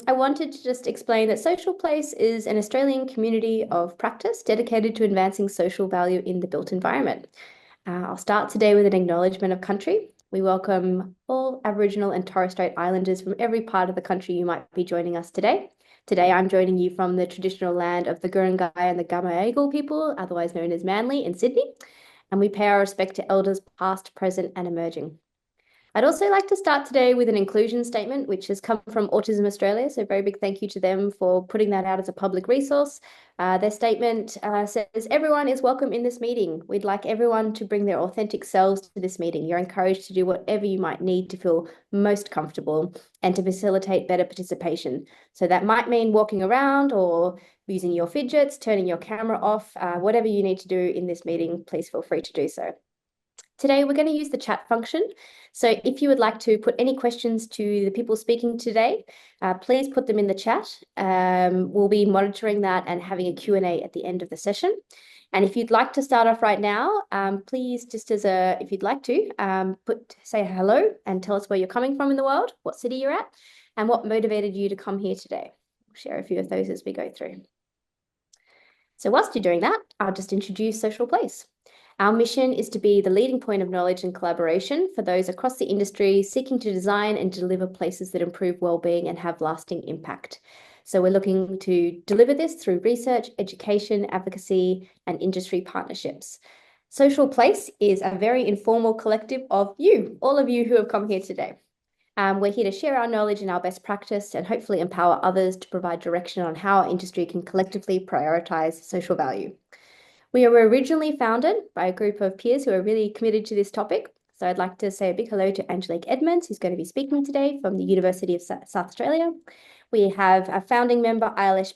I wanted to just explain that Social Place is an Australian community of practice dedicated to advancing social value in the built environment. I'll start today with an acknowledgement of country. We welcome all Aboriginal and Torres Strait Islanders from every part of the country you might be joining us today. Today, I'm joining you from the traditional land of the Gurungai and the Gamayagal people, otherwise known as Manly, in Sydney, and we pay our respect to elders past, present, and emerging. I'd also like to start today with an inclusion statement, which has come from Autism Australia. So a very big thank you to them for putting that out as a public resource. Their statement says, everyone is welcome in this meeting. We'd like everyone to bring their authentic selves to this meeting. You're encouraged to do whatever you might need to feel most comfortable and to facilitate better participation. So that might mean walking around or using your fidgets, turning your camera off, whatever you need to do in this meeting, please feel free to do so. Today, we're going to use the chat function. So if you would like to put any questions to the people speaking today, please put them in the chat. We'll be monitoring that and having a Q&A at the end of the session. And if you'd like to start off right now, please, just as if you'd like to, say hello and tell us where you're coming from in the world, what city you're at, and what motivated you to come here today. We'll share a few of those as we go through. So whilst you're doing that, I'll just introduce Social Place. Our mission is to be the leading point of knowledge and collaboration for those across the industry seeking to design and deliver places that improve wellbeing and have lasting impact. So we're looking to deliver this through research, education, advocacy, and industry partnerships. Social Place is a very informal collective of you, all of you who have come here today. We're here to share our knowledge and our best practice and hopefully empower others to provide direction on how our industry can collectively prioritise social value. We were originally founded by a group of peers who are really committed to this topic. So I'd like to say a big hello to Angelique Edmonds, who's going to be speaking today from the University of South Australia. We have a founding member, Eilish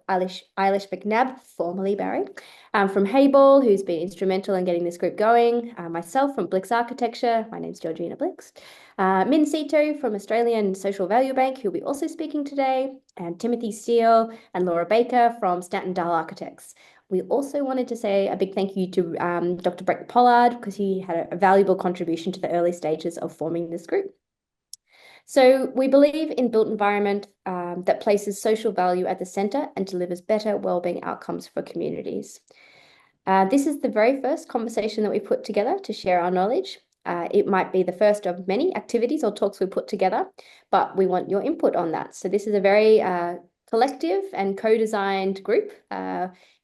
McNabb, formerly Barry, from Hayball, who's been instrumental in getting this group going. Myself from Blix Architecture. My name's Georgina Blix. Min Seto from Australian Social Value Bank, who'll be also speaking today. And Timothy Steele and Laura Baker from Stanton Dahl Architects. We also wanted to say a big thank you to Dr. Brett Pollard because he had a valuable contribution to the early stages of forming this group. So we believe in built environment that places social value at the centre and delivers better wellbeing outcomes for communities. This is the very first conversation that we put together to share our knowledge. It might be the first of many activities or talks we put together, but we want your input on that. So this is a very collective and co-designed group.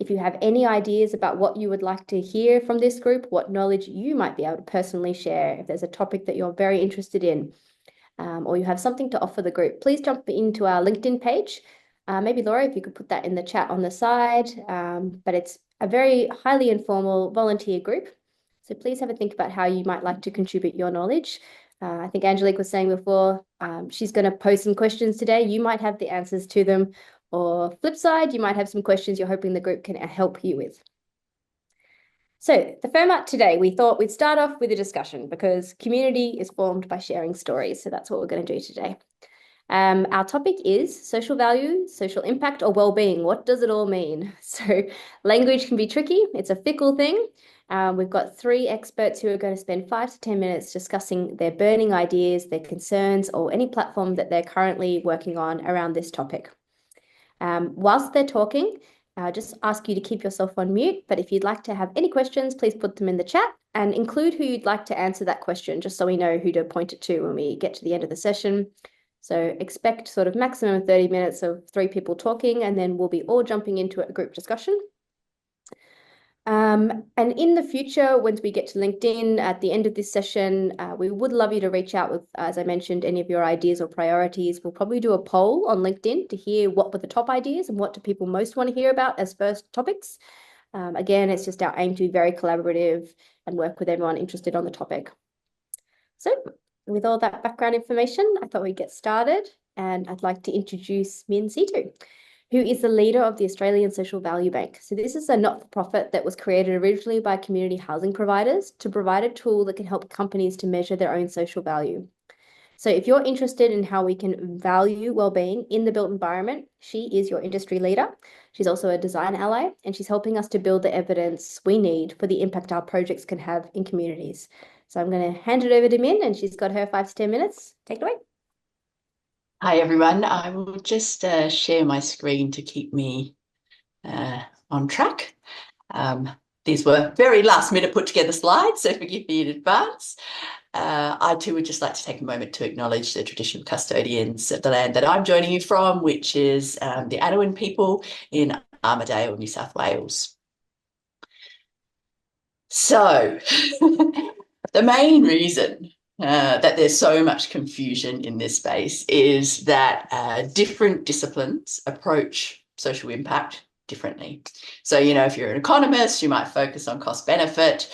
If you have any ideas about what you would like to hear from this group, what knowledge you might be able to personally share, if there's a topic that you're very interested in, or you have something to offer the group, please jump into our LinkedIn page. Maybe Laura, if you could put that in the chat on the side, but it's a very highly informal volunteer group. So please have a think about how you might like to contribute your knowledge. I think Angelique was saying before, she's going to pose some questions today. You might have the answers to them, or flip side, you might have some questions you're hoping the group can help you with. So the format today, we thought we'd start off with a discussion because community is formed by sharing stories. So that's what we're going to do today. Our topic is social value, social impact, or well-being. What does it all mean? So language can be tricky. It's a fickle thing. We've got 3 experts who are going to spend 5 to 10 minutes discussing their burning ideas, their concerns, or any platform that they're currently working on around this topic. Whilst they're talking, just ask you to keep yourself on mute, but if you'd like to have any questions, please put them in the chat and include who you'd like to answer that question, just so we know who to point it to when we get to the end of the session. So expect sort of maximum 30 minutes of 3 people talking, and then we'll be all jumping into a group discussion. And in the future, once we get to LinkedIn at the end of this session, we would love you to reach out with, as I mentioned, any of your ideas or priorities. We'll probably do a poll on LinkedIn to hear what were the top ideas and what do people most want to hear about as first topics. Again, it's just our aim to be very collaborative and work with everyone interested on the topic. So with all that background information, I thought we'd get started, and I'd like to introduce Min Seto, who is the leader of the Australian Social Value Bank. So this is a not-for-profit that was created originally by community housing providers to provide a tool that can help companies to measure their own social value. So if you're interested in how we can value well-being in the built environment, she is your industry leader. She's also a design ally, and she's helping us to build the evidence we need for the impact our projects can have in communities. So I'm going to hand it over to Min, and she's got her 5 to 10 minutes. Take it away. Hi everyone. I will just share my screen to keep me on track. Um, these were very last minute put together slides, so forgive me in advance. I too would just like to take a moment to acknowledge the traditional custodians of the land that I'm joining you from, which is the Anouin people in Armidale, New South Wales. So, the main reason that there's so much confusion in this space is that different disciplines approach social impact differently. So, if you're an economist, you might focus on cost benefit,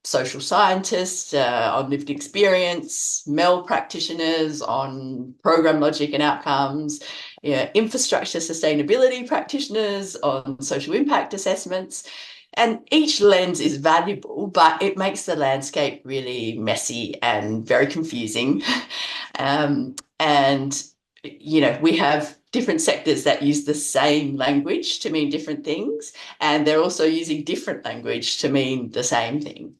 social scientists on lived experience, MEL practitioners on program logic and outcomes, infrastructure sustainability practitioners on social impact assessments. And each lens is valuable, but it makes the landscape really messy and very confusing. And, we have different sectors that use the same language to mean different things, and they're also using different language to mean the same thing.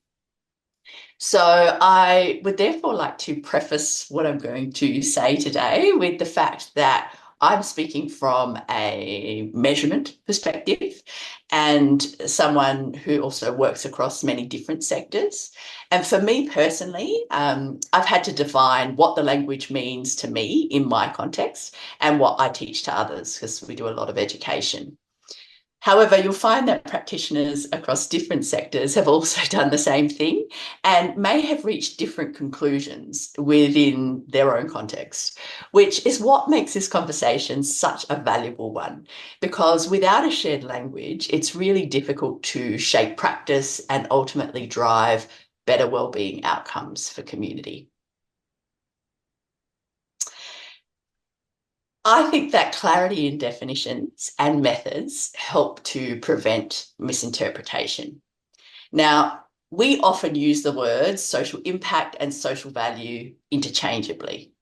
So I would therefore like to preface what I'm going to say today with the fact that I'm speaking from a measurement perspective and someone who also works across many different sectors. And for me personally, I've had to define what the language means to me in my context and what I teach to others, because we do a lot of education. However, you'll find that practitioners across different sectors have also done the same thing and may have reached different conclusions within their own context, which is what makes this conversation such a valuable one. Because without a shared language, it's really difficult to shape practice and ultimately drive better wellbeing outcomes for community. I think that clarity in definitions and methods help to prevent misinterpretation. Now, we often use the words social impact and social value interchangeably.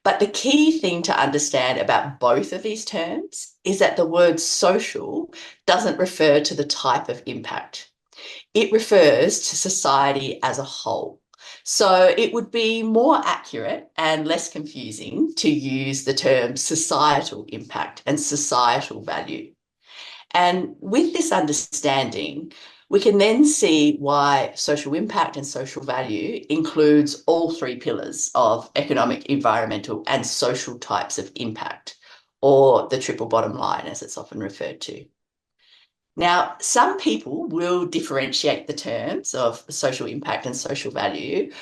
But the key thing to understand about both of these terms is that the word social doesn't refer to the type of impact. It refers to society as a whole. So it would be more accurate and less confusing to use the term societal impact and societal value. And with this understanding, we can then see why social impact and social value includes all three pillars of economic, environmental, and social types of impact, or the triple bottom line, as it's often referred to. Now, some people will differentiate the terms of social impact and social value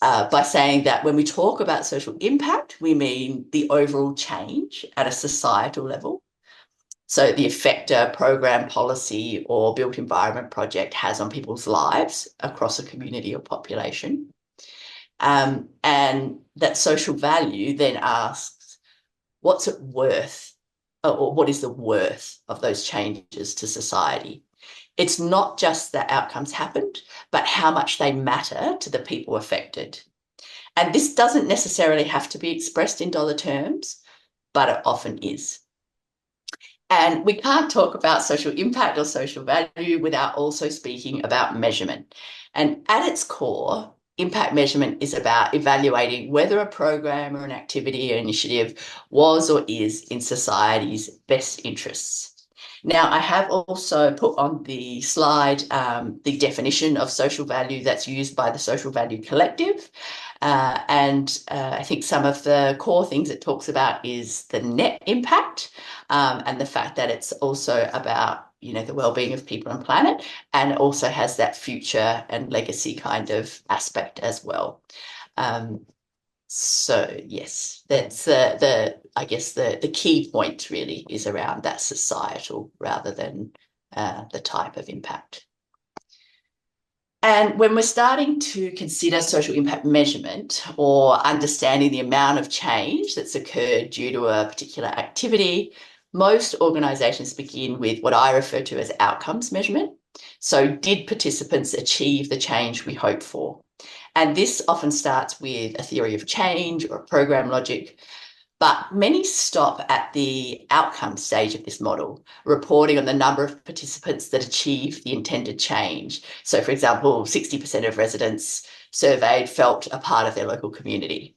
by saying that when we talk about social impact, we mean the overall change at a societal level. So the effect a program, policy, or built environment project has on people's lives across a community or population. And that social value then asks, what's it worth, or what is the worth of those changes to society? It's not just that outcomes happened, but how much they matter to the people affected. And this doesn't necessarily have to be expressed in dollar terms, but it often is. And we can't talk about social impact or social value without also speaking about measurement. And at its core, impact measurement is about evaluating whether a program or an activity or initiative was or is in society's best interests. Now, I have also put on the slide the definition of social value that's used by the Social Value Collective. I think some of the core things it talks about is the net impact and the fact that it's also about the well-being of people and planet, and it also has that future and legacy kind of aspect as well. So yes, that's I guess the key point really is around that societal rather than the type of impact. And when we're starting to consider social impact measurement or understanding the amount of change that's occurred due to a particular activity, most organisations begin with what I refer to as outcomes measurement. So did participants achieve the change we hope for? And this often starts with a theory of change or a program logic, but many stop at the outcome stage of this model, reporting on the number of participants that achieve the intended change. So, for example, 60% of residents surveyed felt a part of their local community.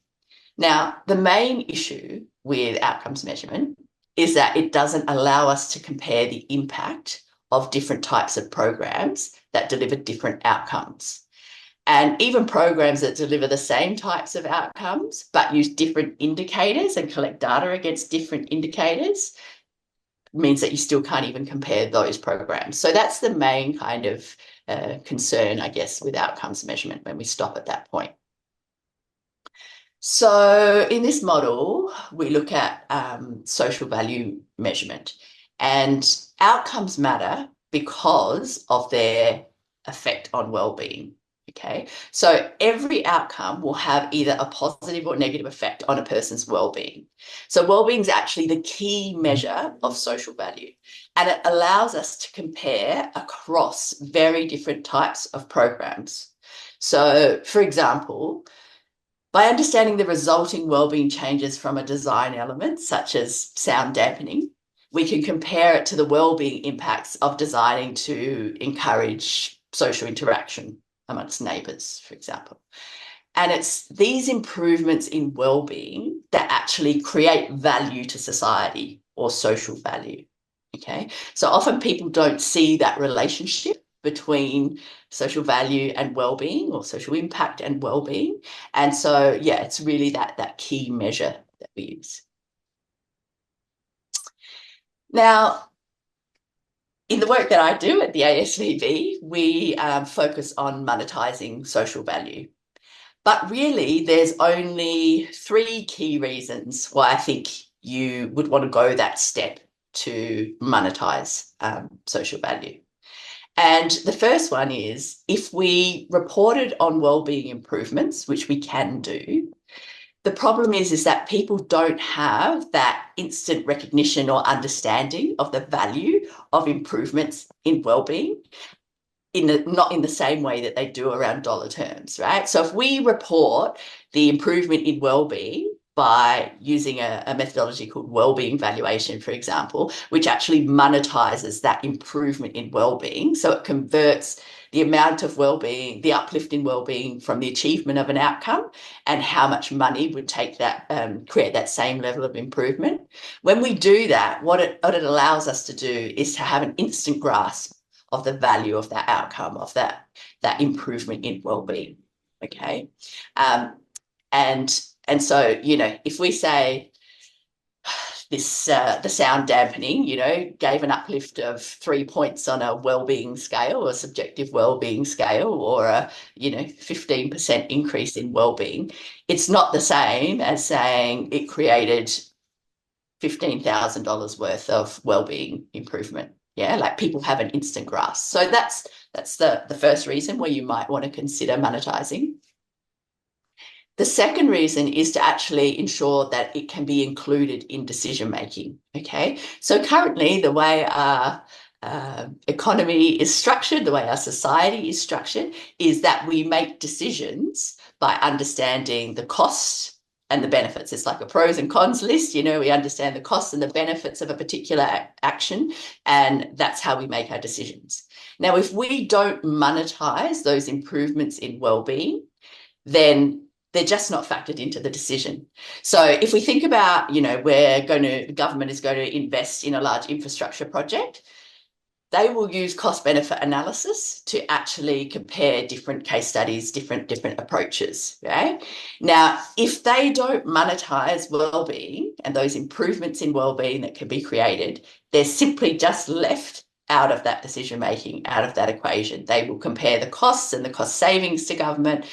Now, the main issue with outcomes measurement is that it doesn't allow us to compare the impact of different types of programs that deliver different outcomes. And even programs that deliver the same types of outcomes but use different indicators and collect data against different indicators means that you still can't even compare those programs. So that's the main kind of concern, I guess, with outcomes measurement when we stop at that point. So in this model, we look at social value measurement, and outcomes matter because of their effect on well-being. Okay, so every outcome will have either a positive or negative effect on a person's well-being. So well-being is actually the key measure of social value, and it allows us to compare across very different types of programs. So, for example, by understanding the resulting well-being changes from a design element, such as sound dampening, we can compare it to the well-being impacts of designing to encourage social interaction amongst neighbours, for example. And it's these improvements in well-being that actually create value to society or social value. Okay, so often people don't see that relationship between social value and well-being, or social impact and well-being. And so, yeah, it's really that key measure that we use. Now, in the work that I do at the ASVB, we focus on monetising social value. But really, there's only 3 key reasons why I think you would want to go that step to monetise social value. And the first one is, if we reported on wellbeing improvements, which we can do, the problem is that people don't have that instant recognition or understanding of the value of improvements in wellbeing, not in the same way that they do around dollar terms, right? So if we report the improvement in wellbeing by using a methodology called wellbeing valuation, for example, which actually monetizes that improvement in wellbeing. So it converts the amount of wellbeing, the uplift in wellbeing from the achievement of an outcome, and how much money would take that, create that same level of improvement. When we do that, what it allows us to do is to have an instant grasp of the value of that outcome, of that improvement in wellbeing. Okay. And so, you know, if we say this, the sound dampening, you know, gave an uplift of 3 points on a wellbeing scale, or subjective wellbeing scale, or a, you know, 15% increase in wellbeing, it's not the same as saying it created $15,000 worth of wellbeing improvement. Yeah, like people have an instant grasp. So that's the first reason where you might want to consider monetizing. The second reason is to actually ensure that it can be included in decision making. Okay, so currently the way our economy is structured, the way our society is structured, is that we make decisions by understanding the costs and the benefits. It's like a pros and cons list. You know, we understand the costs and the benefits of a particular action, and that's how we make our decisions. Now, if we don't monetize those improvements in well-being, then they're just not factored into the decision. So if we think about, you know, the government is going to invest in a large infrastructure project, they will use cost benefit analysis to actually compare different case studies, different approaches. Okay? Now, if they don't monetize well-being and those improvements in well-being that can be created, they're simply just left out of that decision making, out of that equation. They will compare the costs and the cost savings to government,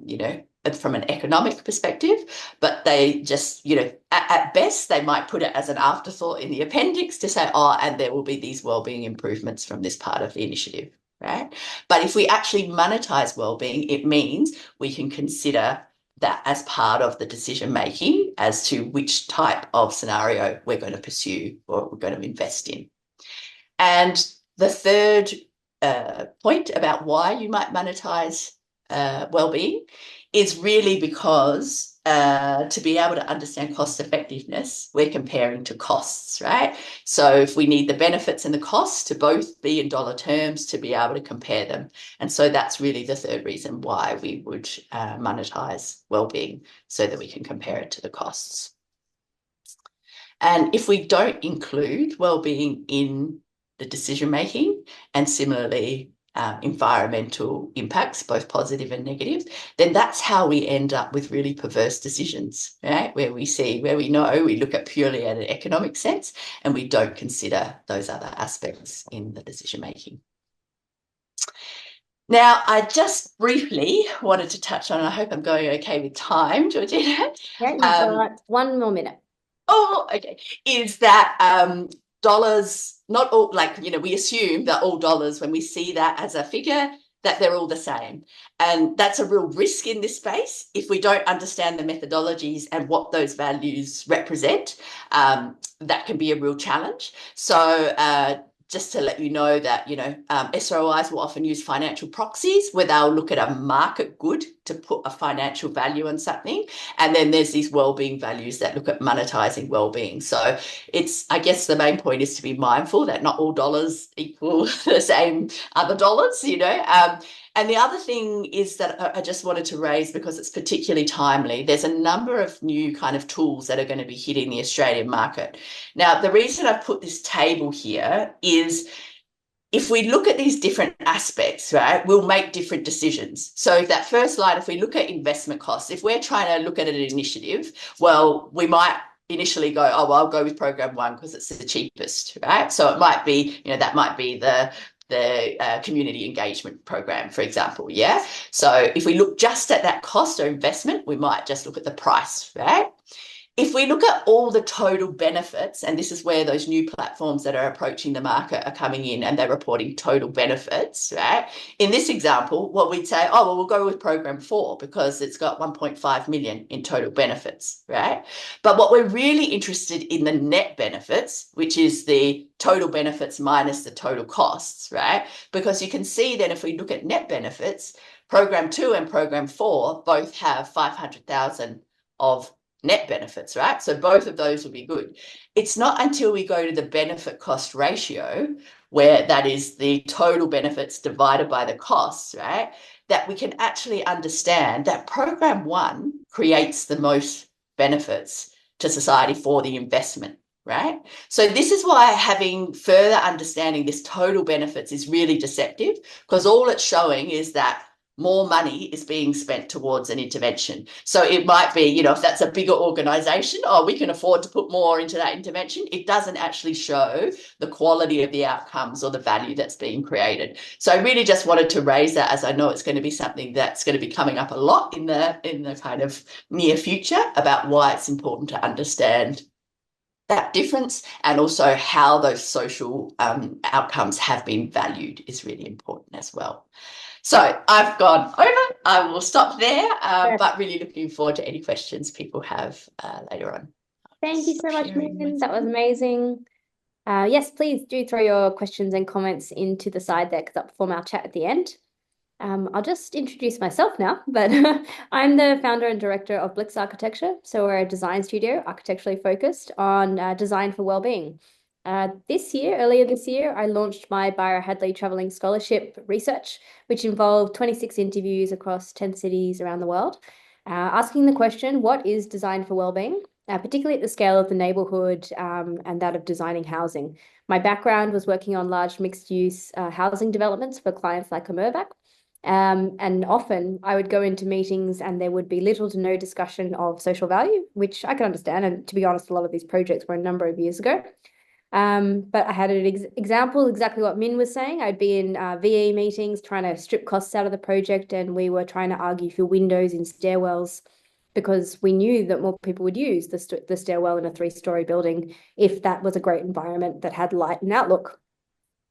you know, from an economic perspective, but they just, you know, at best, they might put it as an afterthought in the appendix to say, oh, and there will be these wellbeing improvements from this part of the initiative, right? But if we actually monetize wellbeing, it means we can consider that as part of the decision making as to which type of scenario we're going to pursue or we're going to invest in. And the third point about why you might monetize wellbeing is really because to be able to understand cost effectiveness, we're comparing to costs, right? So if we need the benefits and the costs to both be in dollar terms to be able to compare them. And so that's really the third reason why we would monetize wellbeing, so that we can compare it to the costs. And if we don't include well-being in the decision making, and similarly environmental impacts, both positive and negative, then that's how we end up with really perverse decisions, right? Where we know we look at purely at an economic sense and we don't consider those other aspects in the decision making. Now, I just briefly wanted to touch on, I hope I'm going okay with time, Georgina. Yeah, you've got 1 more minute. Oh, okay. Is that dollars, not all, like, we assume that all dollars, when we see that as a figure, that they're all the same. And that's a real risk in this space. If we don't understand the methodologies and what those values represent, that can be a real challenge. So just to let you know that, SROIs will often use financial proxies where they'll look at a market good to put a financial value on something. And then there's these well-being values that look at monetizing well-being. So I guess the main point is to be mindful that not all dollars equal the same other dollars, and the other thing is that I just wanted to raise, because it's particularly timely, there's a number of new kind of tools that are going to be hitting the Australian market. Now, the reason I've put this table here is if we look at these different aspects, right, we'll make different decisions. So that first slide, if we look at investment costs, if we're trying to look at an initiative, well, we might initially go, oh, well, I'll go with program 1 because it's the cheapest, right? So it might be, that might be the community engagement program, for example. Yeah. So if we look just at that cost or investment, we might just look at the price, right? If we look at all the total benefits, and this is where those new platforms that are approaching the market are coming in and they're reporting total benefits, right? In this example, what we'd say, oh, well, we'll go with program 4 because it's got 1.5 million in total benefits, right? But what we're really interested in the net benefits, which is the total benefits minus the total costs, right? Because you can see then if we look at net benefits, program 2 and program 4 both have 500,000 of net benefits, right? So both of those will be good. It's not until we go to the benefit cost ratio, where that is the total benefits divided by the costs, right, that we can actually understand that program 1 creates the most benefits to society for the investment, right? So this is why having further understanding this total benefits is really deceptive, because all it's showing is that more money is being spent towards an intervention. So it might be, if that's a bigger organization, we can afford to put more into that intervention. It doesn't actually show the quality of the outcomes or the value that's being created. So I really just wanted to raise that, as I know it's going to be something that's going to be coming up a lot in the kind of near future, about why it's important to understand that difference, and also how those social outcomes have been valued is really important as well. So I've gone over. I will stop there, but really looking forward to any questions people have later on. Thank you so much, Min. That was amazing. Yes, please do throw your questions and comments into the side there, because that'll form our chat at the end. I'll just introduce myself now, but I'm the founder and director of Blix Architecture. So we're a design studio, architecturally focused on design for wellbeing. Earlier this year, I launched my Byra Hadley Travelling Scholarship research, which involved 26 interviews across 10 cities around the world, asking the question, what is design for wellbeing? Particularly at the scale of the neighborhood and that of designing housing. My background was working on large mixed-use housing developments for clients like Mirvac. And often I would go into meetings and there would be little to no discussion of social value, which I can understand. And to be honest, a lot of these projects were a number of years ago. But I had an example, exactly what Min was saying. I'd be in VE meetings trying to strip costs out of the project, and we were trying to argue for windows in stairwells because we knew that more people would use the stairwell in a 3-story building if that was a great environment that had light and outlook.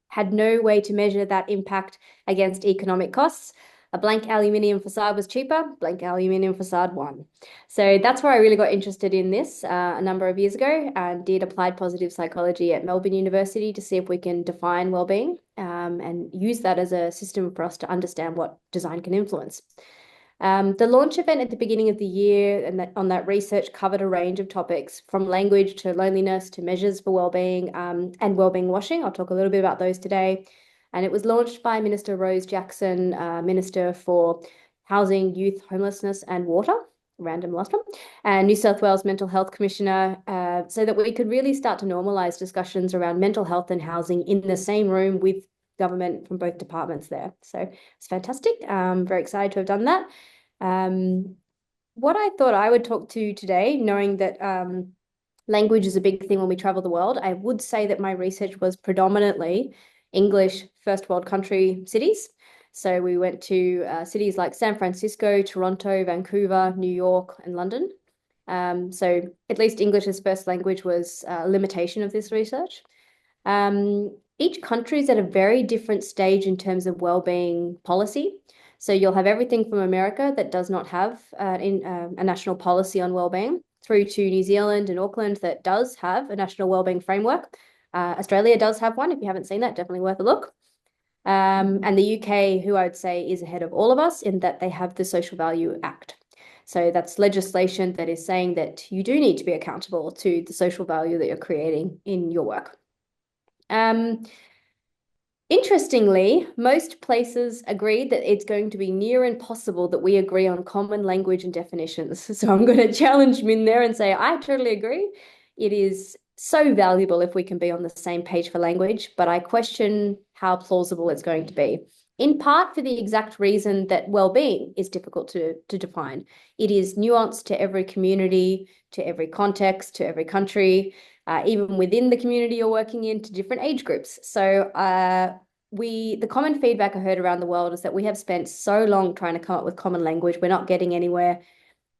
Had no way to measure that impact against economic costs. A blank aluminium facade was cheaper, blank aluminium facade won. So that's where I really got interested in this a number of years ago, and did applied positive psychology at Melbourne University to see if we can define wellbeing and use that as a system for us to understand what design can influence. The launch event at the beginning of the year and on that research covered a range of topics, from language to loneliness to measures for wellbeing and wellbeing washing. I'll talk a little bit about those today. And it was launched by Minister Rose Jackson, Minister for Housing, Youth, Homelessness and Water. random last one, and New South Wales Mental Health Commissioner, so that we could really start to normalise discussions around mental health and housing in the same room with government from both departments there. So it's fantastic. Very excited to have done that. What I thought I would talk to today, knowing that language is a big thing when we travel the world, I would say that my research was predominantly English first world country cities. So we went to cities like San Francisco, Toronto, Vancouver, New York, and London. So at least English as first language was a limitation of this research. Each country is at a very different stage in terms of wellbeing policy. So you'll have everything from America that does not have a national policy on wellbeing, through to New Zealand and Auckland that does have a national wellbeing framework. Australia does have one. If you haven't seen that, definitely worth a look. And the UK, who I would say is ahead of all of us in that they have the Social Value Act. So that's legislation that is saying that you do need to be accountable to the social value that you're creating in your work. Interestingly, most places agreed that it's going to be near impossible that we agree on common language and definitions. So I'm going to challenge Min there and say, I totally agree. It is so valuable if we can be on the same page for language, but I question how plausible it's going to be. In part for the exact reason that well-being is difficult to define. It is nuanced to every community, to every context, to every country, even within the community you're working in, to different age groups. So the common feedback I heard around the world is that we have spent so long trying to come up with common language, we're not getting anywhere.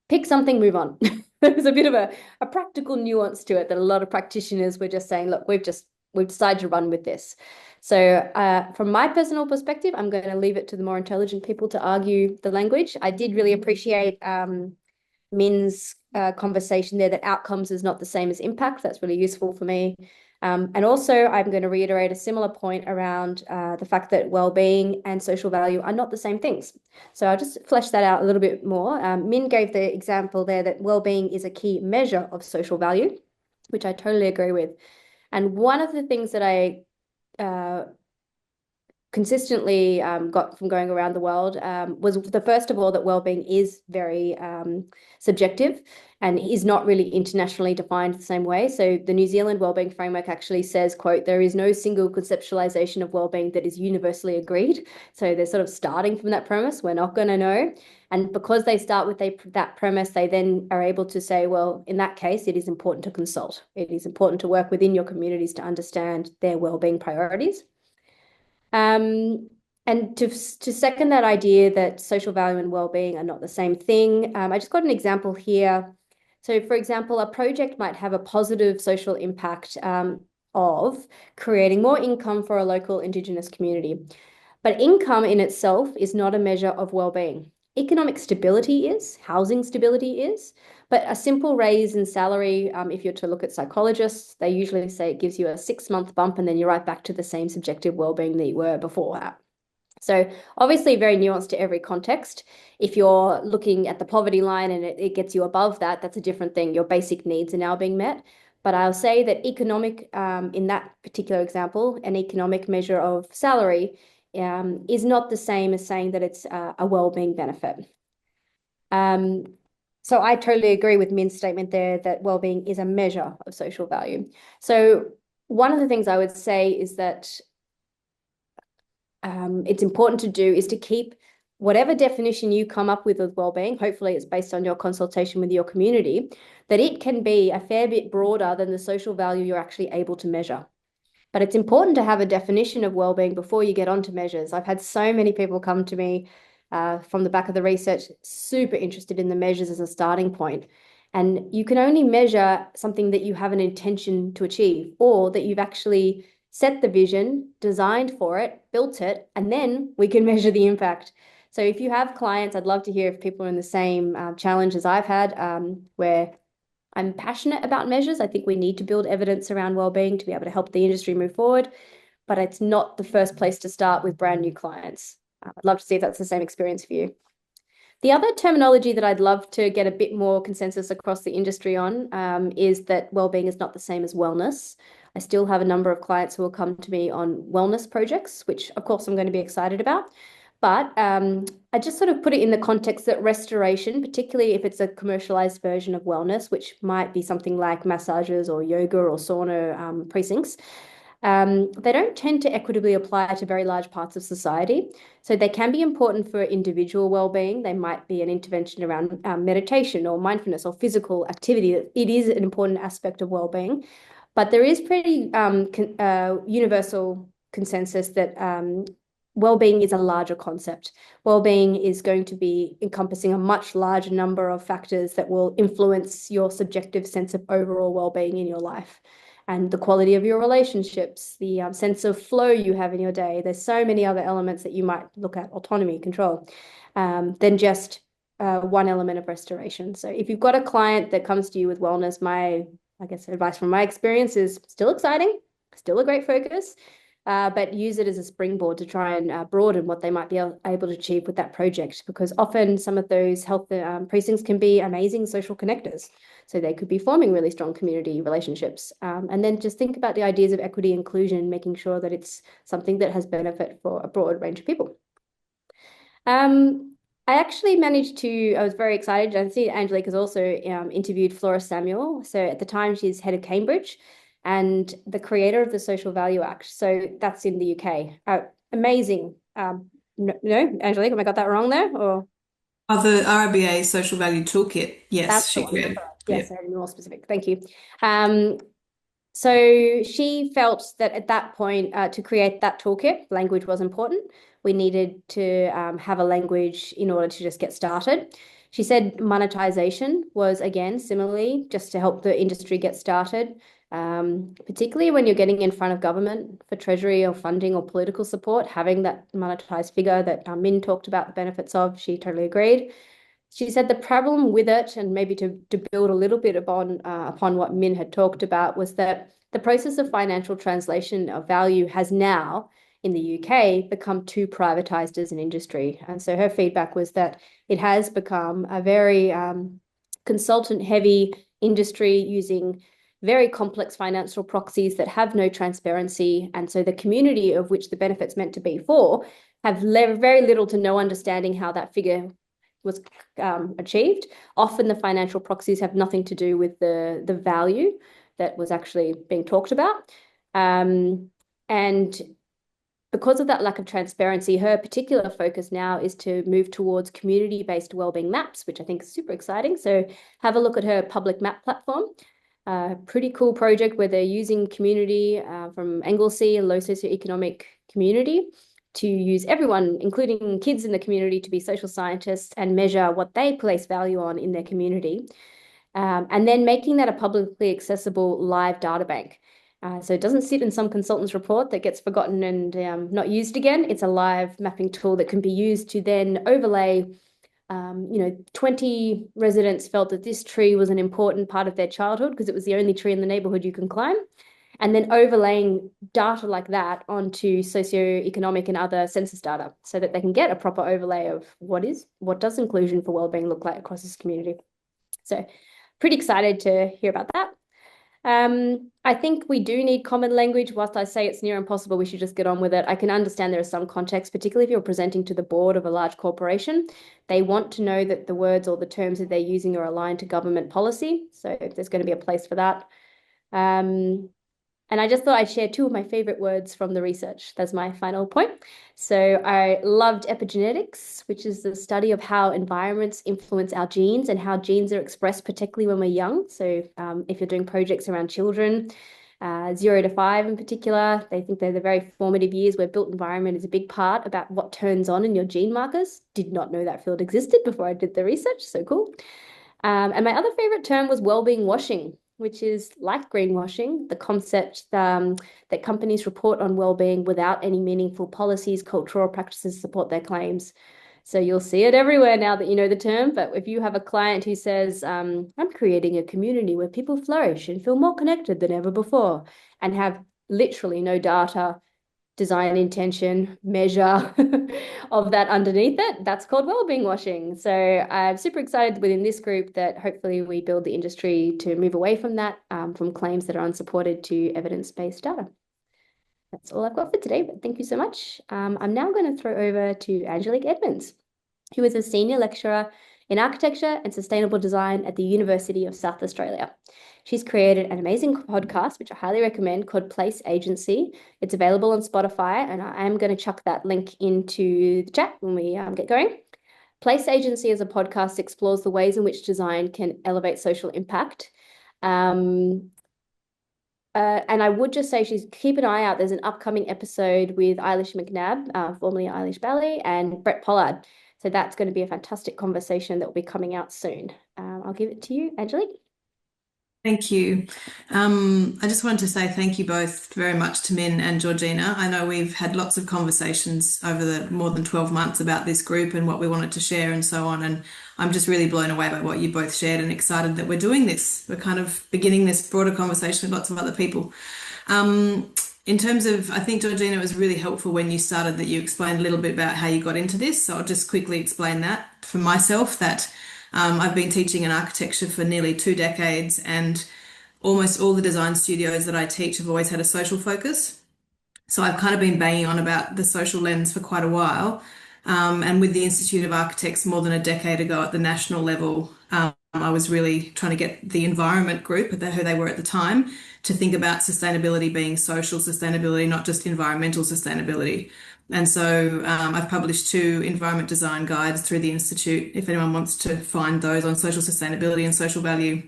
Pick something, move on. There's a bit of a practical nuance to it that a lot of practitioners were just saying, look, we've decided to run with this. So from my personal perspective, I'm going to leave it to the more intelligent people to argue the language. I did really appreciate Min's conversation there that outcomes is not the same as impact. That's really useful for me. And also, I'm going to reiterate a similar point around the fact that well-being and social value are not the same things. So I'll just flesh that out a little bit more. Min gave the example there that well-being is a key measure of social value, which I totally agree with. And one of the things that I consistently got from going around the world was the first of all that well-being is very subjective and is not really internationally defined the same way. So the New Zealand Wellbeing Framework actually says, quote, there is no single conceptualization of wellbeing that is universally agreed. So they're sort of starting from that premise. We're not going to know. And because they start with that premise, they then are able to say, well, in that case, it is important to consult. It is important to work within your communities to understand their wellbeing priorities. And to second that idea that social value and well-being are not the same thing, I just got an example here. So, for example, a project might have a positive social impact of creating more income for a local Indigenous community. But income in itself is not a measure of well-being. Economic stability is, housing stability is, but a simple raise in salary, if you're to look at psychologists, they usually say it gives you a 6-month bump and then you're right back to the same subjective well-being that you were before that. So obviously very nuanced to every context. If you're looking at the poverty line and it gets you above that, that's a different thing. Your basic needs are now being met. But I'll say that economic, in that particular example, an economic measure of salary is not the same as saying that it's a well-being benefit. So I totally agree with Min's statement there that well-being is a measure of social value. So one of the things I would say is that it's important to do is to keep whatever definition you come up with well-being, hopefully it's based on your consultation with your community, that it can be a fair bit broader than the social value you're actually able to measure. But it's important to have a definition of well-being before you get onto measures. I've had so many people come to me from the back of the research, super interested in the measures as a starting point. And you can only measure something that you have an intention to achieve or that you've actually set the vision, designed for it, built it, and then we can measure the impact. So if you have clients, I'd love to hear if people are in the same challenge as I've had, where I'm passionate about measures. I think we need to build evidence around wellbeing to be able to help the industry move forward, but it's not the first place to start with brand new clients. I'd love to see if that's the same experience for you. The other terminology that I'd love to get a bit more consensus across the industry on is that wellbeing is not the same as wellness. I still have a number of clients who will come to me on wellness projects, which of course I'm going to be excited about. But I just sort of put it in the context that restoration, particularly if it's a commercialized version of wellness, which might be something like massages or yoga or sauna precincts, they don't tend to equitably apply to very large parts of society. So they can be important for individual well-being. They might be an intervention around meditation or mindfulness or physical activity. It is an important aspect of well-being. But there is pretty universal consensus that well-being is a larger concept. Well-being is going to be encompassing a much larger number of factors that will influence your subjective sense of overall well-being in your life and the quality of your relationships, the sense of flow you have in your day. There's so many other elements that you might look at, autonomy, control, than just one element of restoration. So if you've got a client that comes to you with wellness, I guess advice from my experience is still exciting, still a great focus, but use it as a springboard to try and broaden what they might be able to achieve with that project, because often some of those health precincts can be amazing social connectors. So they could be forming really strong community relationships. And then just think about the ideas of equity and inclusion, making sure that it's something that has benefit for a broad range of people. I actually I was very excited. I see Angelique has also interviewed Flora Samuel. So at the time, she's head of Cambridge and the creator of the Social Value Act. So that's in the UK. Amazing. No, Angelique, have I got that wrong there? Or The RBA Social Value Toolkit. Yes, that's the she one. created. Yes, Yep. I have to be more specific. Thank you. So she felt that at that point, to create that toolkit, language was important. We needed to have a language in order to just get started. She said monetization was, again, similarly, just to help the industry get started, particularly when you're getting in front of government for treasury or funding or political support, having that monetized figure that Min talked about the benefits of, she totally agreed. She said the problem with it, and maybe to build a little bit upon what Min had talked about, was that the process of financial translation of value has now, in the UK, become too privatized as an industry. And so her feedback was that it has become a very consultant-heavy industry using very complex financial proxies that have no transparency. And so the community of which the benefits meant to be for have very little to no understanding how that figure was achieved. Often the financial proxies have nothing to do with the value that was actually being talked about. And because of that lack of transparency, her particular focus now is to move towards community-based wellbeing maps, which I think is super exciting. So have a look at her public map platform. Pretty cool project where they're using community from Anglesey, a low socioeconomic community, to use everyone, including kids in the community, to be social scientists and measure what they place value on in their community. And then making that a publicly accessible live data bank. So it doesn't sit in some consultant's report that gets forgotten and not used again. It's a live mapping tool that can be used to then overlay 20 residents felt that this tree was an important part of their childhood because it was the only tree in the neighborhood you can climb. And then overlaying data like that onto socioeconomic and other census data so that they can get a proper overlay of what does inclusion for wellbeing look like across this community. So pretty excited to hear about that. I think we do need common language. Whilst I say it's near impossible, we should just get on with it. I can understand there are some contexts, particularly if you're presenting to the board of a large corporation. They want to know that the words or the terms that they're using are aligned to government policy. So if there's going to be a place for that. And I just thought I'd share two of my favorite words from the research. That's my final point. So I loved epigenetics, which is the study of how environments influence our genes and how genes are expressed, particularly when we're young. So if you're doing projects around children, 0 to 5 in particular, they think they're the very formative years where built environment is a big part about what turns on in your gene markers. Did not know that field existed before I did the research. So cool. And my other favorite term was well-being washing, which is like greenwashing, the concept that companies report on well-being without any meaningful policies, culture, or practices to support their claims. So you'll see it everywhere now that you know the term. But if you have a client who says, I'm creating a community where people flourish and feel more connected than ever before, and have literally no data, design intention, measure of that underneath it, that's called wellbeing washing. So I'm super excited within this group that hopefully we build the industry to move away from that, from claims that are unsupported to evidence-based data. That's all I've got for today, but thank you so much. I'm now going to throw over to Angelique Edmonds, who is a senior lecturer in architecture and sustainable design at the University of South Australia. She's created an amazing podcast, which I highly recommend, called Place Agency. It's available on Spotify, and I am going to chuck that link into the chat when we get going. Place Agency as a podcast explores the ways in which design can elevate social impact. And I would just say keep an eye out. There's an upcoming episode with Eilish McNabb, formerly Eilish Ballet, and Brett Pollard. So that's going to be a fantastic conversation that will be coming out soon. I'll give it to you, Angelique. Thank you. I just wanted to say thank you both very much to Min and Georgina. I know we've had lots of conversations over the more than 12 months about this group and what we wanted to share and so on. And I'm just really blown away by what you both shared and excited that we're doing this. We're kind of beginning this broader conversation with lots of other people. In terms of, I think, Georgina, it was really helpful when you started that you explained a little bit about how you got into this. So I'll just quickly explain that for myself, that I've been teaching in architecture for nearly 2 decades, and almost all the design studios that I teach have always had a social focus. So I've kind of been banging on about the social lens for quite a while. And with the Institute of Architects more than a decade ago at the national level, I was really trying to get the environment group, who they were at the time, to think about sustainability being social sustainability, not just environmental sustainability. And so I've published 2 environment design guides through the Institute, if anyone wants to find those on social sustainability and social value.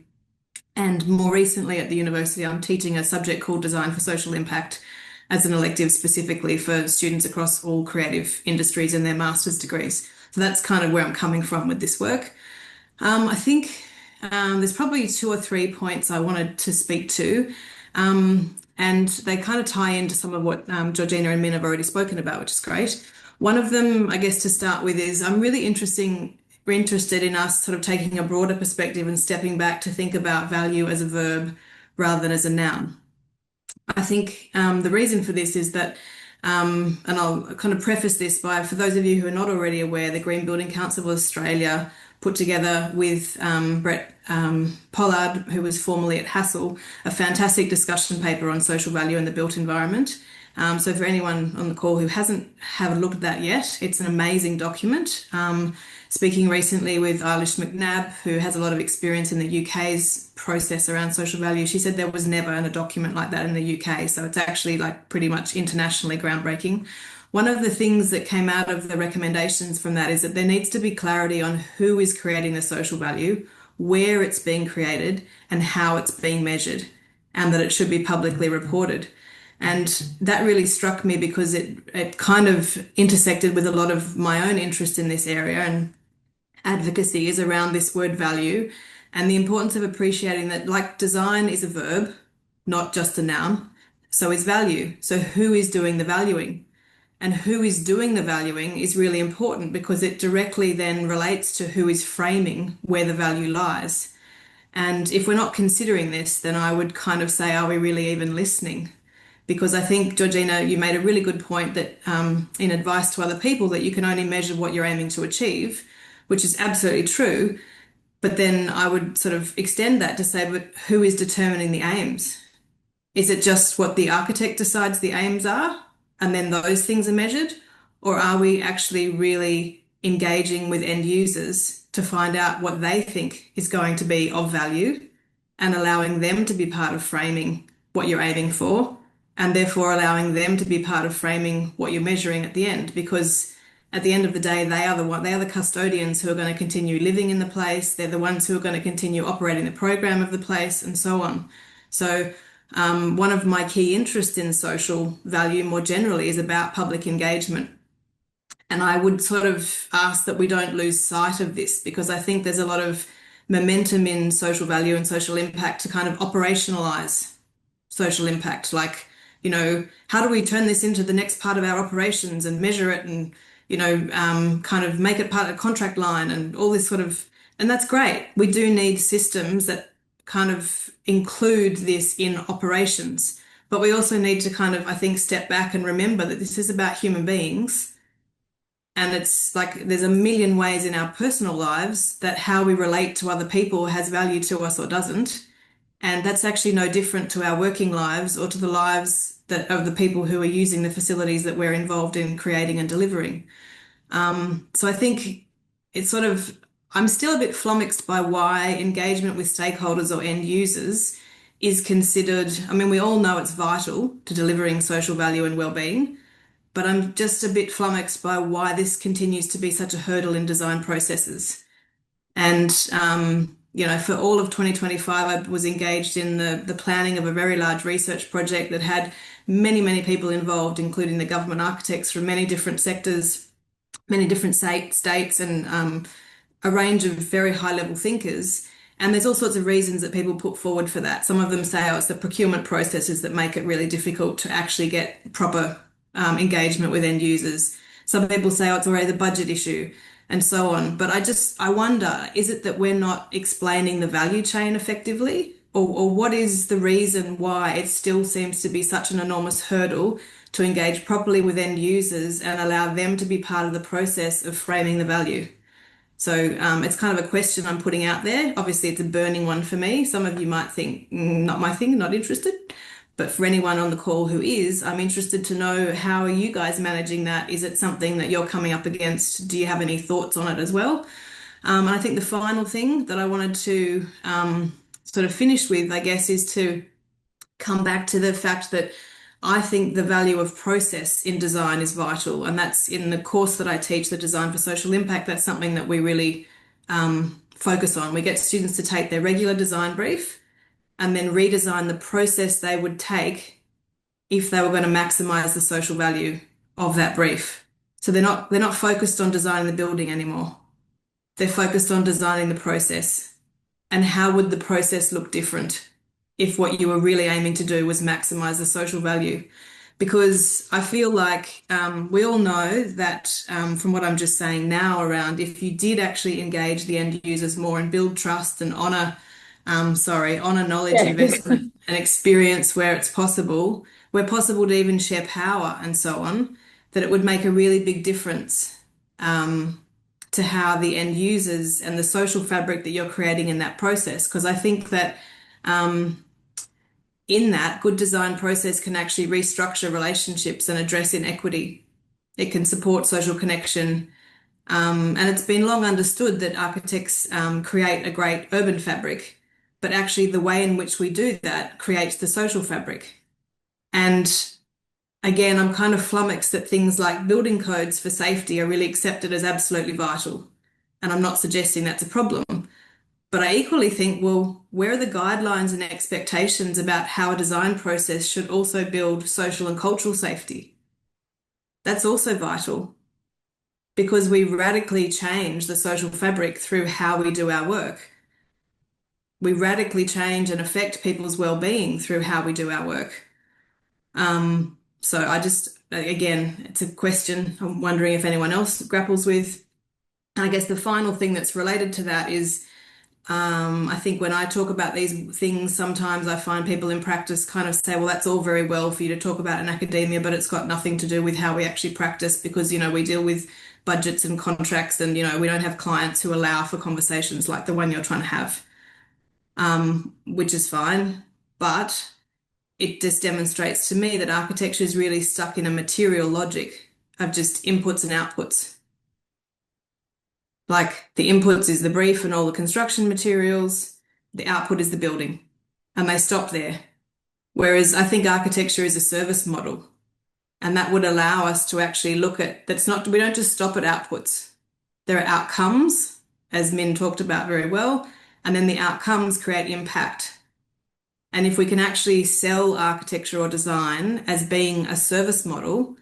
And more recently at the university, I'm teaching a subject called Design for Social Impact as an elective specifically for students across all creative industries in their master's degrees. So that's kind of where I'm coming from with this work. I think there's probably 2 or 3 points I wanted to speak to. And they kind of tie into some of what Georgina and Min have already spoken about, which is great. One of them, I guess, to start with is I'm really interested in us sort of taking a broader perspective and stepping back to think about value as a verb rather than as a noun. I think the reason for this is that, and I'll kind of preface this by, for those of you who are not already aware, the Green Building Council of Australia put together with Brett Pollard, who was formerly at Hassel, a fantastic discussion paper on social value in the built environment. So for anyone on the call who hasn't had a look at that yet, it's an amazing document. Speaking recently with Eilish McNabb, who has a lot of experience in the UK's process around social value, she said there was never a document like that in the UK. So it's actually like pretty much internationally groundbreaking. One of the things that came out of the recommendations from that is that there needs to be clarity on who is creating the social value, where it's being created, and how it's being measured, and that it should be publicly reported. And that really struck me because it kind of intersected with a lot of my own interest in this area, and advocacy is around this word value and the importance of appreciating that, like, design is a verb, not just a noun. So is value. So who is doing the valuing? And who is doing the valuing is really important because it directly then relates to who is framing where the value lies. And if we're not considering this, then I would kind of say, are we really even listening? Because I think, Georgina, you made a really good point that in advice to other people that you can only measure what you're aiming to achieve, which is absolutely true. But then I would sort of extend that to say, but who is determining the aims? Is it just what the architect decides the aims are, and then those things are measured? Or are we actually really engaging with end users to find out what they think is going to be of value and allowing them to be part of framing what you're aiming for, and therefore allowing them to be part of framing what you're measuring at the end? Because at the end of the day, they are the custodians who are going to continue living in the place. They're the ones who are going to continue operating the program of the place and so on. So one of my key interests in social value more generally is about public engagement. And I would sort of ask that we don't lose sight of this, because I think there's a lot of momentum in social value and social impact to kind of operationalize social impact. Like, how do we turn this into the next part of our operations and measure it and, kind of make it part of a contract line and all this sort of, and that's great. We do need systems that kind of include this in operations, but we also need to kind of, I think, step back and remember that this is about human beings. And it's like there's a million ways in our personal lives that how we relate to other people has value to us or doesn't. And that's actually no different to our working lives or to the lives that of the people who are using the facilities that we're involved in creating and delivering. So I think it's sort of, I'm still a bit flummoxed by why engagement with stakeholders or end users is considered, I mean, we all know it's vital to delivering social value and well-being, but I'm just a bit flummoxed by why this continues to be such a hurdle in design processes. And, for all of 2025, I was engaged in the planning of a very large research project that had many, many people involved, including the government architects from many different sectors, many different states, and a range of very high level thinkers. And there's all sorts of reasons that people put forward for that. Some of them say, oh, it's the procurement processes that make it really difficult to actually get proper engagement with end users. Some people say, oh, it's already the budget issue and so on. But I wonder, is it that we're not explaining the value chain effectively? Or what is the reason why it still seems to be such an enormous hurdle to engage properly with end users and allow them to be part of the process of framing the value? So it's kind of a question I'm putting out there. Obviously, it's a burning one for me. Some of you might think, not my thing, not interested. But for anyone on the call who is, I'm interested to know, how are you guys managing that? Is it something that you're coming up against? Do you have any thoughts on it as well? And I think the final thing that I wanted to sort of finish with, I guess, is to come back to the fact that I think the value of process in design is vital. And that's in the course that I teach, the Design for Social Impact. That's something that we really focus on. We get students to take their regular design brief and then redesign the process they would take if they were going to maximize the social value of that brief. So they're not focused on designing the building anymore. They're focused on designing the process. And how would the process look different if what you were really aiming to do was maximize the social value? Because I feel like we all know that from what I'm just saying now around, if you did actually engage the end users more and build trust and honor knowledge investment and experience where it's possible, where possible to even share power and so on, that it would make a really big difference to how the end users and the social fabric that you're creating in that process. Because I think that in that, good design process can actually restructure relationships and address inequity. It can support social connection. And it's been long understood that architects create a great urban fabric, but actually the way in which we do that creates the social fabric. And again, I'm kind of flummoxed that things like building codes for safety are really accepted as absolutely vital. And I'm not suggesting that's a problem. But I equally think, well, where are the guidelines and expectations about how a design process should also build social and cultural safety? That's also vital, because we radically change the social fabric through how we do our work. We radically change and affect people's well-being through how we do our work. So I just, again, it's a question I'm wondering if anyone else grapples with. And I guess the final thing that's related to that is, I think when I talk about these things, sometimes I find people in practice kind of say, well, that's all very well for you to talk about in academia, but it's got nothing to do with how we actually practice, because, we deal with budgets and contracts, and, we don't have clients who allow for conversations like the one you're trying to have, which is fine. But it just demonstrates to me that architecture is really stuck in a material logic of just inputs and outputs. Like, the inputs is the brief and all the construction materials, the output is the building, and they stop there. Whereas I think architecture is a service model, and that would allow us to actually look at, we don't just stop at outputs. There are outcomes, as Min talked about very well, and then the outcomes create impact. And if we can actually sell architecture or design as being a service model,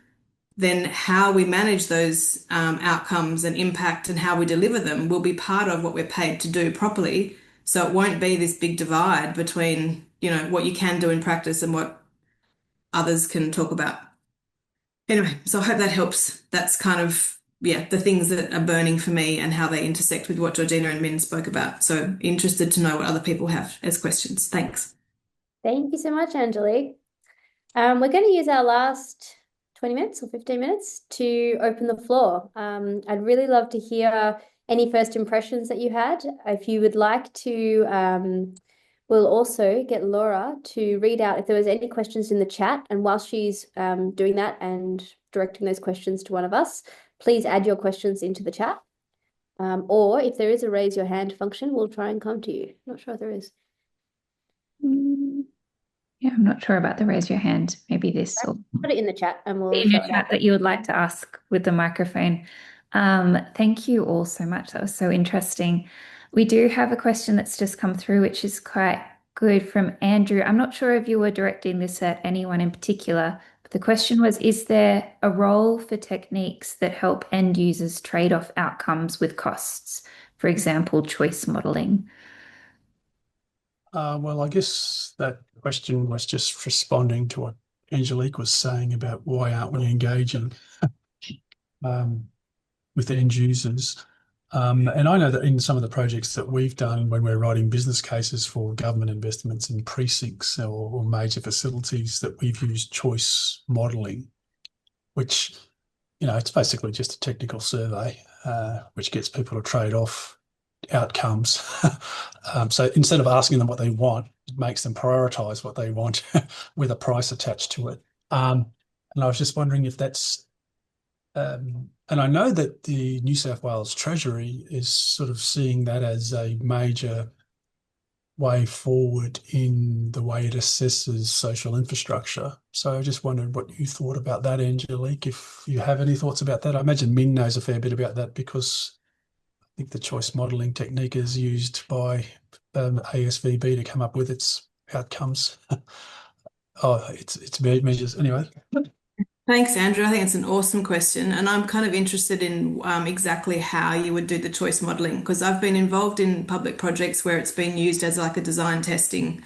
then how we manage those outcomes and impact and how we deliver them will be part of what we're paid to do properly. So it won't be this big divide between, what you can do in practice and what others can talk about. Anyway, so I hope that helps. That's kind of, the things that are burning for me and how they intersect with what Georgina and Min spoke about. So interested to know what other people have as questions. Thanks. Thank you so much, Angelique. We're going to use our last 20 minutes or 15 minutes to open the floor. I'd really love to hear any first impressions that you had. If you would like to We'll also get Laura to read out if there was any questions in the chat. And while she's doing that and directing those questions to one of us, please add your questions into the chat. Or if there is a raise your hand function, we'll try and come to you. Not sure if there is. Yeah, I'm not sure about the raise your hand. Maybe this or put it in the chat and we'll in show the it chat out. that you would like to ask with the microphone. Thank you all so much. That was so interesting. We do have a question that's just come through, which is quite good from Andrew. I'm not sure if you were directing this at anyone in particular, but the question was, is there a role for techniques that help end users trade off outcomes with costs? For example, choice modeling. Well, I guess that question was just responding to what Angelique was saying about why aren't we engaging with the end users. And I know that in some of the projects that we've done when we're writing business cases for government investments in precincts or major facilities, that we've used choice modelling, which, it's basically just a technical survey, which gets people to trade off outcomes. So instead of asking them what they want, it makes them prioritise what they want with a price attached to it. And I was just wondering if that's, and I know that the New South Wales Treasury is sort of seeing that as a major way forward in the way it assesses social infrastructure. So I just wondered what you thought about that, Angelique, if you have any thoughts about that. I imagine Min knows a fair bit about that because I think the choice modelling technique is used by ASVB to come up with its outcomes. It's measures anyway. Thanks, Andrew. I think it's an awesome question. And I'm kind of interested in exactly how you would do the choice modelling, because I've been involved in public projects where it's been used as like a design testing,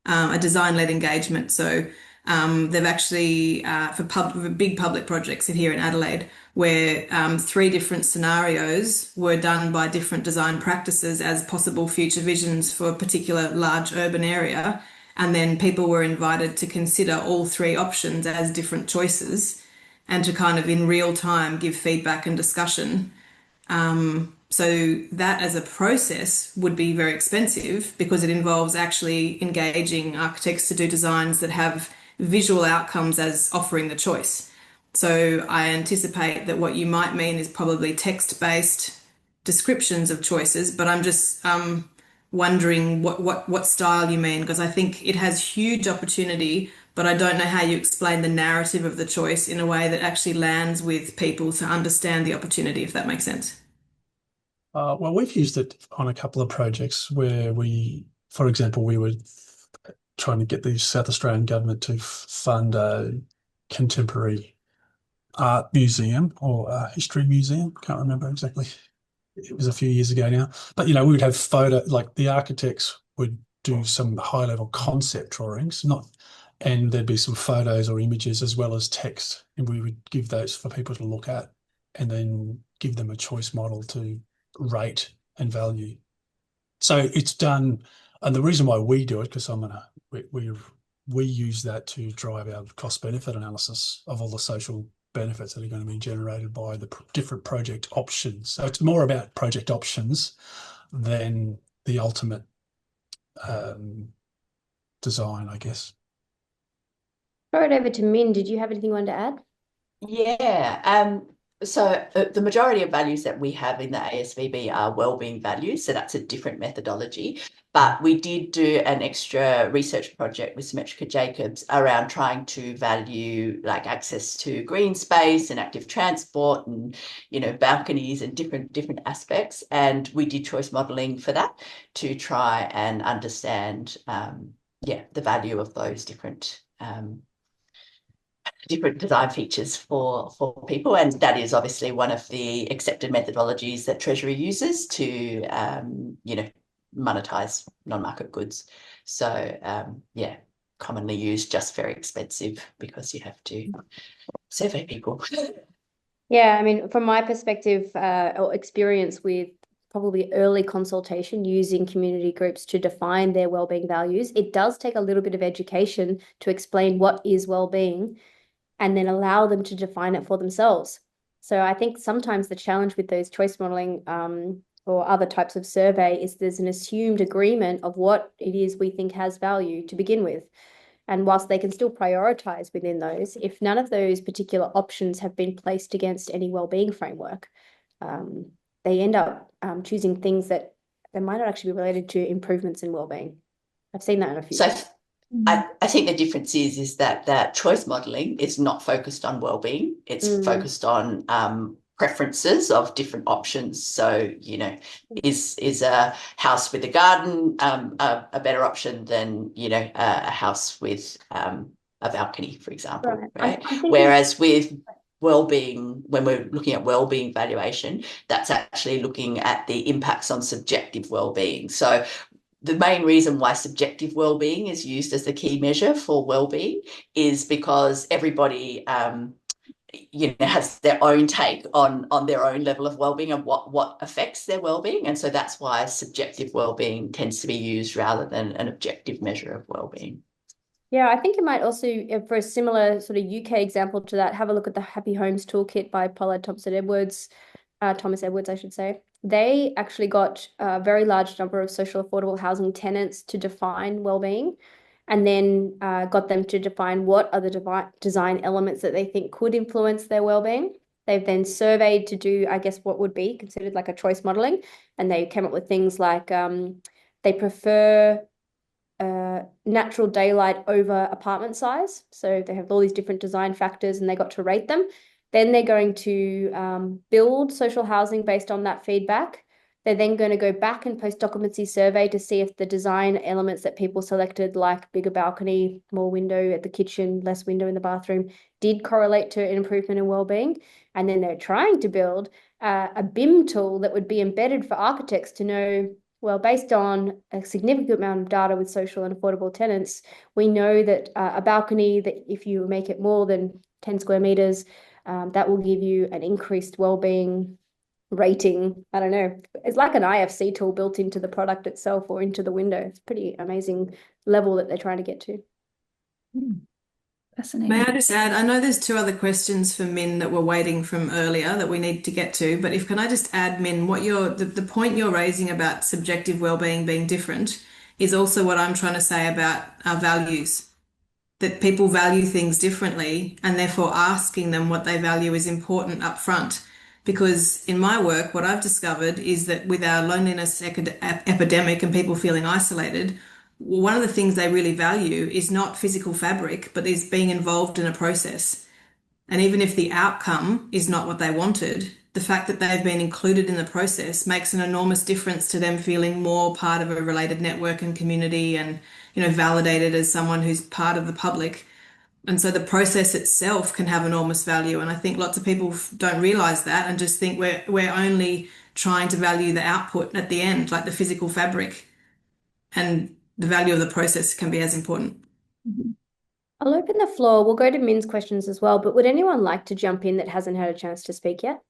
a design-led engagement. So they've actually, for big public projects here in Adelaide, where three different scenarios were done by different design practices as possible future visions for a particular large urban area. And then people were invited to consider all three options as different choices and to kind of in real time give feedback and discussion. So that as a process would be very expensive because it involves actually engaging architects to do designs that have visual outcomes as offering the choice. So I anticipate that what you might mean is probably text-based descriptions of choices, but I'm just wondering what style you mean, because I think it has huge opportunity, but I don't know how you explain the narrative of the choice in a way that actually lands with people to understand the opportunity, if that makes sense. Well, we've used it on a couple of projects where for example, we were trying to get the South Australian government to fund a contemporary art museum or a history museum. Can't remember exactly. It was a few years ago now. But, we would have like the architects would do some high-level concept drawings, and there'd be some photos or images as well as text, and we would give those for people to look at and then give them a choice model to rate and value. So it's done, and the reason why we do it, because we use that to drive our cost benefit analysis of all the social benefits that are going to be generated by the different project options. So it's more about project options than the ultimate design, I guess. Throw it over to Min. Did you have anything you wanted to add? Yeah. So the majority of values that we have in the ASVB are wellbeing values. So that's a different methodology. But we did do an extra research project with Symmetrica Jacobs around trying to value like access to green space and active transport and, balconies and different aspects. And we did choice modelling for that to try and understand, the value of those different design features for people, and that is obviously one of the accepted methodologies that Treasury uses to monetize non-market goods. So commonly used, just very expensive because you have to survey people. Yeah, I mean, from my perspective or experience with probably early consultation using community groups to define their wellbeing values, it does take a little bit of education to explain what is wellbeing and then allow them to define it for themselves. So I think sometimes the challenge with those choice modeling or other types of survey is there's an assumed agreement of what it is we think has value to begin with. And whilst they can still prioritize within those, if none of those particular options have been placed against any wellbeing framework, they end up choosing things that might not actually be related to improvements in wellbeing. I've seen that in a few. So I think the difference is that choice modelling is not focused on wellbeing. It's focused on preferences of different options. So, you know, is a house with a garden a better option than, you know, a house with a balcony, for example, right? Whereas with wellbeing, when we're looking at wellbeing valuation, that's actually looking at the impacts on subjective wellbeing. So the main reason why subjective wellbeing is used as the key measure for wellbeing is because everybody you know, has their own take on their own level of wellbeing and what affects their wellbeing. And so that's why subjective wellbeing tends to be used rather than an objective measure of wellbeing. Yeah, I think it might also, for a similar sort of UK example to that, have a look at the Happy Homes Toolkit by Pollard Thomas Edwards, I should say. They actually got a very large number of social affordable housing tenants to define wellbeing, and then got them to define what are the design elements that they think could influence their wellbeing. They've then surveyed to do, I guess, what would be considered like a choice modelling, and they came up with things like they prefer natural daylight over apartment size. So they have all these different design factors and they got to rate them. Then they're going to build social housing based on that feedback. They're then going to go back and post occupancy survey to see if the design elements that people selected, like bigger balcony, more window at the kitchen, less window in the bathroom, did correlate to an improvement in wellbeing. And then they're trying to build a BIM tool that would be embedded for architects to know, well, based on a significant amount of data with social and affordable tenants, we know that a balcony, that if you make it more than 10 square meters, that will give you an increased wellbeing rating. I don't know. It's like an IFC tool built into the product itself or into the window. It's pretty amazing level that they're trying to get to. Fascinating. May I just add, I know there's two other questions for Min that we're waiting from earlier that we need to get to, but can I just add, Min, what the point you're raising about subjective wellbeing being different is also what I'm trying to say about our values. That people value things differently, and therefore asking them what they value is important up front. Because in my work, what I've discovered is that with our loneliness epidemic and people feeling isolated, one of the things they really value is not physical fabric, but is being involved in a process. And even if the outcome is not what they wanted, the fact that they've been included in the process makes an enormous difference to them feeling more part of a related network and community and, you know, validated as someone who's part of the public. And so the process itself can have enormous value. And I think lots of people don't realize that and just think we're only trying to value the output at the end, like the physical fabric. And the value of the process can be as important. I'll open the floor. We'll go to Min's questions as well, but would anyone like to jump in that hasn't had a chance to speak yet?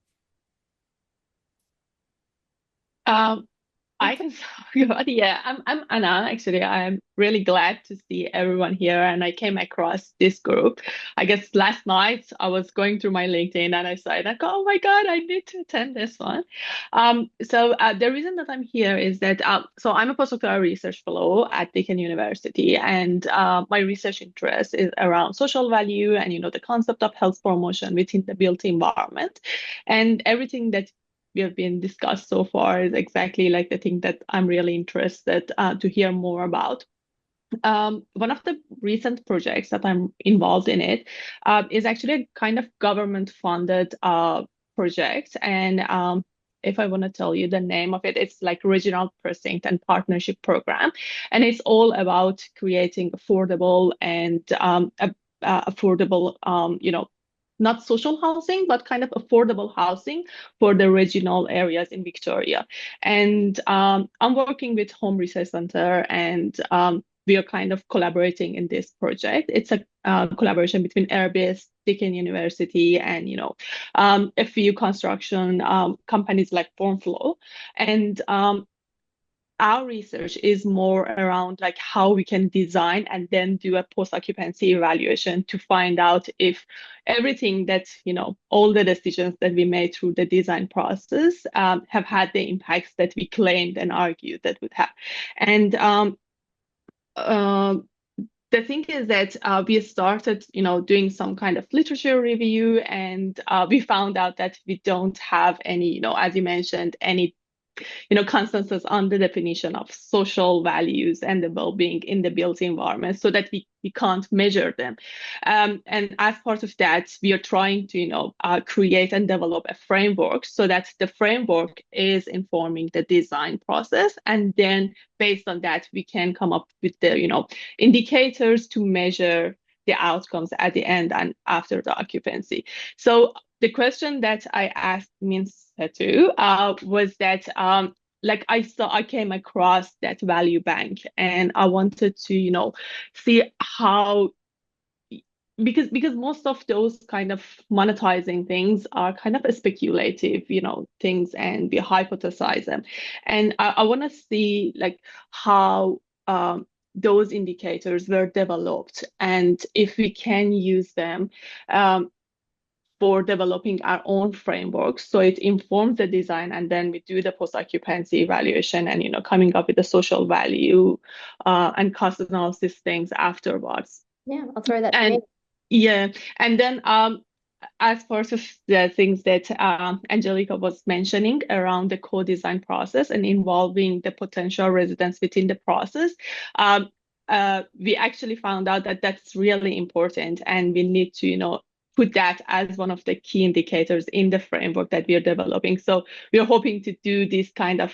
I can talk about, yeah, I'm Anna. Actually, I'm really glad to see everyone here, and I came across this group. I guess last night I was going through my LinkedIn and I saw it, like, oh my God, I need to attend this one. So the reason that I'm here is that so I'm a postdoctoral research fellow at Deakin University, and my research interest is around social value and, you know, the concept of health promotion within the built environment, and everything that we have been discussed so far is exactly like the thing that I'm really interested to hear more about. One of the recent projects that I'm involved in is actually a kind of government-funded project, and if I want to tell you the name of it, it's like Regional Precinct and Partnership Program, and it's all about creating affordable and you know, not social housing, but kind of affordable housing for the regional areas in Victoria. And I'm working with Home Research Centre, and we are kind of collaborating in this project. It's a collaboration between Airbus, Deakin University, and, you know, a few construction companies like Formflow. And our research is more around like how we can design and then do a post-occupancy evaluation to find out if everything that, all the decisions that we made through the design process have had the impacts that we claimed and argued that would have. And the thing is that we started, doing some kind of literature review, and we found out that we don't have any, as you mentioned, any consensus on the definition of social values and the well-being in the built environment, so that we can't measure them. And as part of that, we are trying to, create and develop a framework so that the framework is informing the design process. And then based on that, we can come up with the, indicators to measure the outcomes at the end and after the occupancy. So the question that I asked Seto was that I came across that value bank, and I wanted to see how, because most of those kind of monetizing things are kind of a speculative things, and we hypothesize them, and I want to see how those indicators were developed, and if we can use them for developing our own frameworks, so it informs the design, and then we do the post-occupancy evaluation and coming up with the social value and cost analysis things afterwards. Yeah, I'll throw that and to me. yeah, and then as part of the things that Angelica was mentioning around the co-design process and involving the potential residents within the process, we actually found out that that's really important, and we need to put that as one of the key indicators in the framework that we are developing. So we are hoping to do this kind of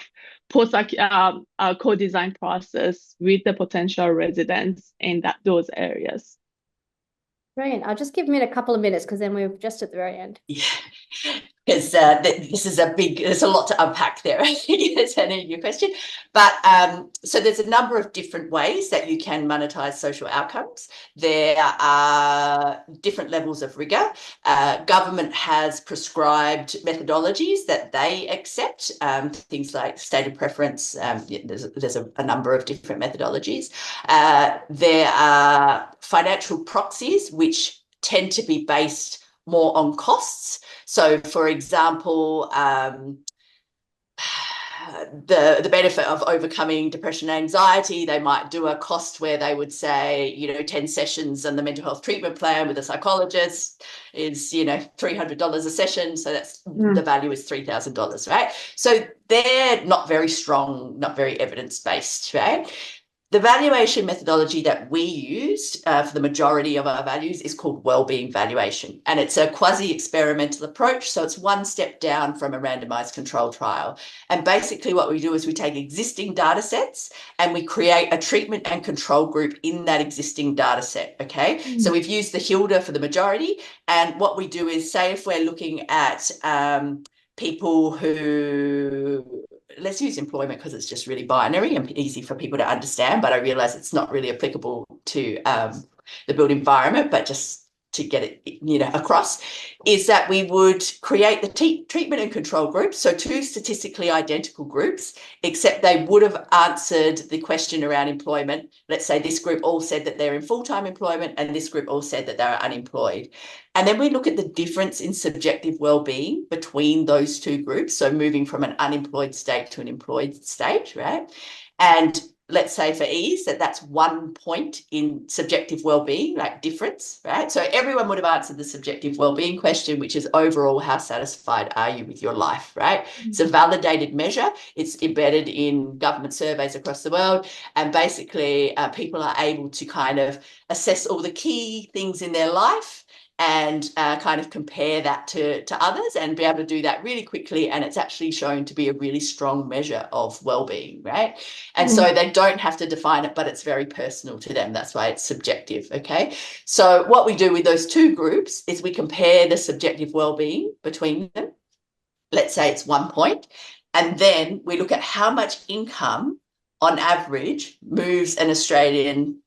post co-design process with the potential residents in those areas. Brilliant. I'll just give me a couple of minutes, because then we're just at the very end. Yeah, because this is there's a lot to unpack there, I think, is your question. But so there's a number of different ways that you can monetize social outcomes. There are different levels of rigor. Government has prescribed methodologies that they accept, things like stated preference. There's a number of different methodologies. There are financial proxies, which tend to be based more on costs. So, for example, the benefit of overcoming depression and anxiety, they might do a cost where they would say, 10 sessions on the mental health treatment plan with a psychologist is, $300 a session. So that's the value is $3,000, right? So they're not very strong, not very evidence-based, right? The valuation methodology that we used for the majority of our values is called Wellbeing valuation, and it's a quasi-experimental approach. So it's one step down from a randomized control trial. And basically what we do is we take existing data sets and we create a treatment and control group in that existing data set, okay? So we've used the Hilda for the majority, and what we do is, say if we're looking at people who, let's use employment because it's just really binary and easy for people to understand, but I realize it's not really applicable to the built environment, but just to get it across, is that we would create the treatment and control groups, so two statistically identical groups, except they would have answered the question around employment. Let's say this group all said that they're in full-time employment and this group all said that they're unemployed. And then we look at the difference in subjective well-being between those two groups, so moving from an unemployed state to an employed state, right? And let's say for ease that's 1 point in subjective well-being, like difference, right? So everyone would have answered the subjective well-being question, which is overall, how satisfied are you with your life, right? It's a validated measure. It's embedded in government surveys across the world. And basically people are able to kind of assess all the key things in their life and kind of compare that to others and be able to do that really quickly. And it's actually shown to be a really strong measure of well-being, right? And so they don't have to define it, but it's very personal to them. That's why it's subjective, okay? So what we do with those two groups is we compare the subjective well-being between them. Let's say it's 1 point. And then we look at how much income on average moves an Australian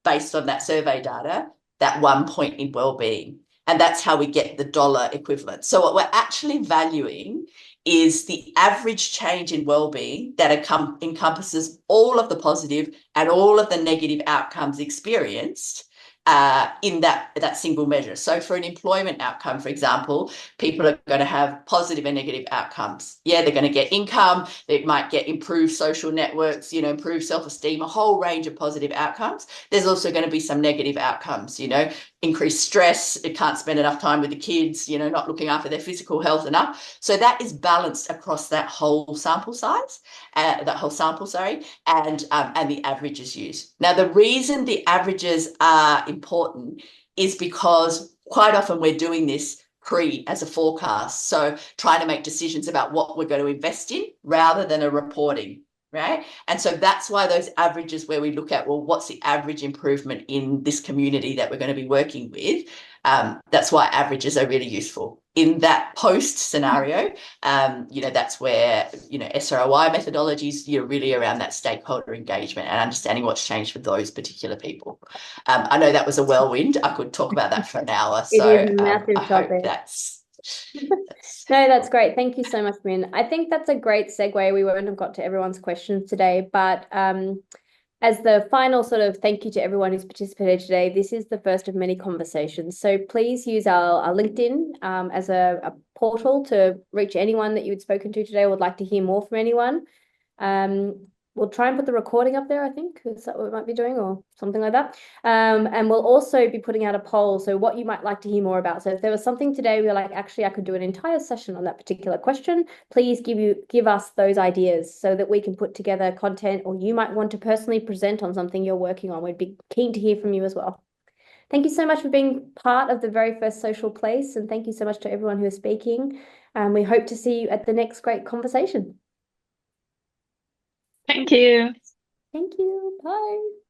based on that survey data, that 1 point in well-being. And that's how we get the dollar equivalent. So what we're actually valuing is the average change in well-being that encompasses all of the positive and all of the negative outcomes experienced in that single measure. So for an employment outcome, for example, people are going to have positive and negative outcomes. Yeah, they're going to get income, they might get improved social networks, improved self-esteem, a whole range of positive outcomes. There's also going to be some negative outcomes, increased stress, it can't spend enough time with the kids, not looking after their physical health enough. So that is balanced across that whole sample size, and the averages used. Now, the reason the averages are important is because quite often we're doing this as a forecast. So trying to make decisions about what we're going to invest in rather than a reporting, right? And so that's why those averages where we look at, well, what's the average improvement in this community that we're going to be working with? That's why averages are really useful. In that post scenario, that's where, SROI methodologies, really around that stakeholder engagement and understanding what's changed for those particular people. I know that was a whirlwind. I could talk about that for an hour. So It is a massive I hope topic. that's... No, that's great. Thank you so much, Min. I think that's a great segue. We won't have got to everyone's questions today, but as the final sort of thank you to everyone who's participated today, this is the first of many conversations. So please use our LinkedIn as a portal to reach anyone that you'd spoken to today or would like to hear more from anyone. We'll try and put the recording up there, I think. Is that what we might be doing or something like that? And we'll also be putting out a poll. So what you might like to hear more about. So if there was something today, we're like, actually, I could do an entire session on that particular question. Please give us those ideas so that we can put together content, or you might want to personally present on something you're working on. We'd be keen to hear from you as well. Thank you so much for being part of the very first social place. And thank you so much to everyone who is speaking. And we hope to see you at the next great conversation. Thank you. Thank you. Bye.